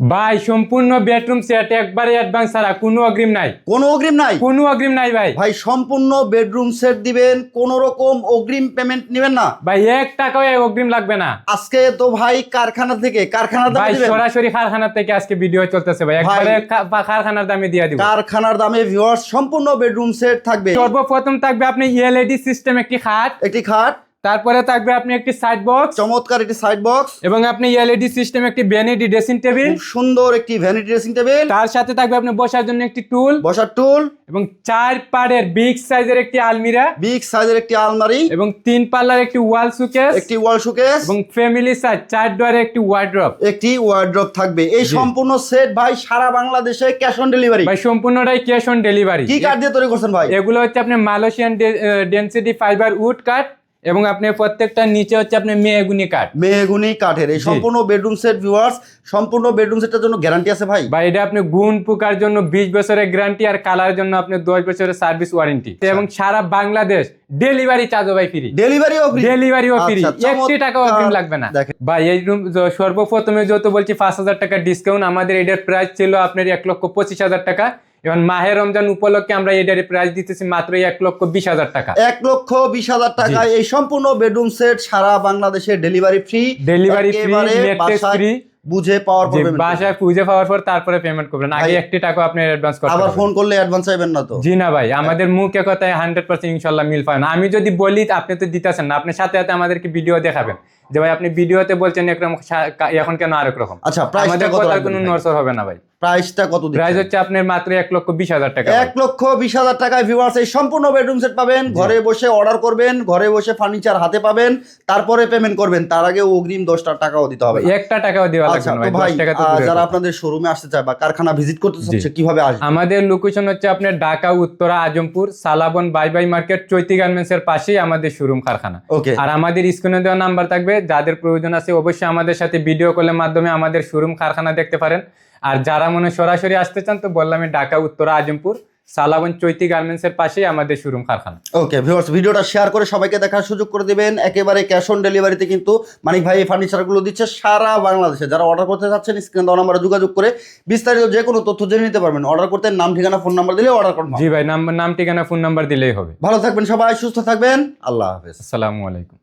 ভাই সম্পূর্ণ bedroom set একবারে অ্যাডভান্স ছাড়া কোনো অগ্রিম নাই। কোনো অগ্রিম নাই? কোনো অগ্রিম নাই ভাই। ভাই সম্পূর্ণ বেডরুম সেট দিবেন, কোন রকম অগ্রিম পেমেন্ট নেবেন না? ভাই 1 টাকাও অগ্রিম লাগবে না। আজকে তো ভাই কারখানা থেকে কারখানার দামে ভাই দিবেন? সরাসরি কারখানা থেকে আজকে ভিডিও চলতেছে ভাই, একবারে কারখানার দামে দিয়ে দিব। কারখানার দামে ভিউয়ার্স সম্পূর্ণ বেডরুম সেট থাকবে। সর্বপ্রথম থাকবে আপনি এলইডি সিস্টেম একটি খাট, তারপরে থাকবে আপনি একটি সাইড বক্স, চমৎকার একটি সাইড বক্স, এবং আপনি এলইডি সিস্টেম একটি ভ্যানিটি ড্রেসিং টেবিল, খুব সুন্দর একটি ভ্যানিটি ড্রেসিং টেবিল, তার সাথে থাকবে আপনি বসার জন্য একটি টুল, বসার টুল, এবং 4 পারের বিগ সাইজের একটি আলমিরা, বিগ সাইজের একটি আলমারি, এবং 3 পাল্লার একটি ওয়াল শোকেস, একটি ওয়াল শোকেস, এবং ফ্যামিলি সাইজ 4 ডোরের একটি ওয়ার্ড্রপ, একটি ওয়ার্ড্রপ থাকবে। এই সম্পূর্ণ সেট ভাই সারা বাংলাদেশে ক্যাশ অন ডেলিভারি। ভাই সম্পূর্ণটাই ক্যাশ অন ডেলিভারি। কি কাঠ দিয়ে তৈরি করছেন ভাই? এগুলো হচ্ছে আপনি মালয়েশিয়ান ডেনসিটি ফাইবার উড কাঠ, এবং আপনি প্রত্যেকটা নিচে হচ্ছে আপনি মেহগুনি কাঠ, মেহগুনি কাঠের। এই সম্পূর্ণ বেডরুম সেট ভিউয়ার্স, সম্পূর্ণ বেডরুম সেটের জন্য গ্যারান্টি আছে ভাই? ভাই এটা আপনি গুণ পোকার জন্য 20 বছরের গ্যারান্টি, আর কালারের জন্য আপনি 10 বছরের সার্ভিস ওয়ারেন্টি, এবং সারা বাংলাদেশ ডেলিভারি চার্জও ভাই ফ্রি। ডেলিভারিও ফ্রি? ডেলিভারিও ফ্রি, আচ্ছা, 1 টাকাও অগ্রিম লাগবে না। ভাই এই রুম সর্বপ্রথমে যত বলছি 5,000 টাকা ডিসকাউন্ট, আমাদের এটার প্রাইস ছিল আপনার 1,25,000 টাকা। এবং মাহে রমজান উপলক্ষে আমরা এটার প্রাইস দিতেছি মাত্র 1,20,000 টাকা। 1,20,000 টাকায় এই সম্পূর্ণ বেডরুম সেট সারা বাংলাদেশে delivery free. Delivery free, net free, বুঝে পাওয়ার পর পেমেন্ট, বাসায় পুজো পাওয়ার পর তারপরে পেমেন্ট করবেন। আগে 1 টাকা আপনি অ্যাডভান্স করতে আবার হবে। ফোন করলে অ্যাডভান্স চাইবেন না তো? জি না ভাই, আমাদের মুখে কথায় 100% ইনশাআল্লাহ মিল পায় না। আমি যদি বলি আপনি তো দিতেছেন না, আপনি সাথে সাথে আমাদেরকে ভিডিও দেখাবেন যে ভাই আপনি ভিডিওতে বলছেন একরকম, এখন কেন আরেক রকম। আচ্ছা, আমাদের কথার কোনো নড়চড় হবে না ভাই। প্রাইসটা কত দিচ্ছেন? প্রাইস হচ্ছে আপনার মাত্র 1,20,000 টাকা। 1,20,000 টাকায় ভিউয়ার্স এই সম্পূর্ণ বেডরুম সেট পাবেন। ঘরে বসে অর্ডার করবেন, ঘরে বসে ফার্নিচার হাতে পাবেন, তারপরে পেমেন্ট করবেন। তার আগে অগ্রিম 10 টাকাও দিতে হবে। 1 টাকাও দেওয়া লাগবে না ভাই। 10 টাকা তো যারা আপনাদের শোরুমে আসতে চায় বা কারখানা ভিজিট করতে চাচ্ছে কিভাবে আসবে? আমাদের লোকেশন হচ্ছে আপনার ঢাকা উত্তরা আজমপুর সালাবন বাই বাই মার্কেট চৈতি গার্মেন্টস এর পাশেই আমাদের শোরুম কারখানা। ওকে। আর আমাদের স্ক্রিনে দেওয়া নাম্বার থাকবে, যাদের প্রয়োজন আছে অবশ্যই আমাদের সাথে ভিডিও কলের মাধ্যমে আমাদের শোরুম কারখানা দেখতে পারেন। আর যারা মনে সরাসরি আসতে চান তো বললাম ঢাকা উত্তরা আজমপুর সালাবন চৈতি গার্মেন্টস এর পাশেই আমাদের শোরুম কারখানা। ওকে ভিউয়ার্স, ভিডিওটা শেয়ার করে সবাইকে দেখার সুযোগ করে দিবেন। একেবারে ক্যাশ অন ডেলিভারিতে কিন্তু মানিক ভাই এই ফার্নিচারগুলো দিচ্ছে সারা বাংলাদেশে। যারা অর্ডার করতে চাচ্ছেন স্ক্রিনে দেওয়া নাম্বারে যোগাযোগ করে বিস্তারিত যে কোনো তথ্য জেনে নিতে পারবেন। অর্ডার করতে নাম ঠিকানা ফোন নাম্বার দিলে অর্ডার করবেন। জি ভাই, নাম ঠিকানা ফোন নাম্বার দিলেই হবে। ভালো থাকবেন সবাই, সুস্থ থাকবেন, আল্লাহ হাফেজ। আসসালামু আলাইকুম।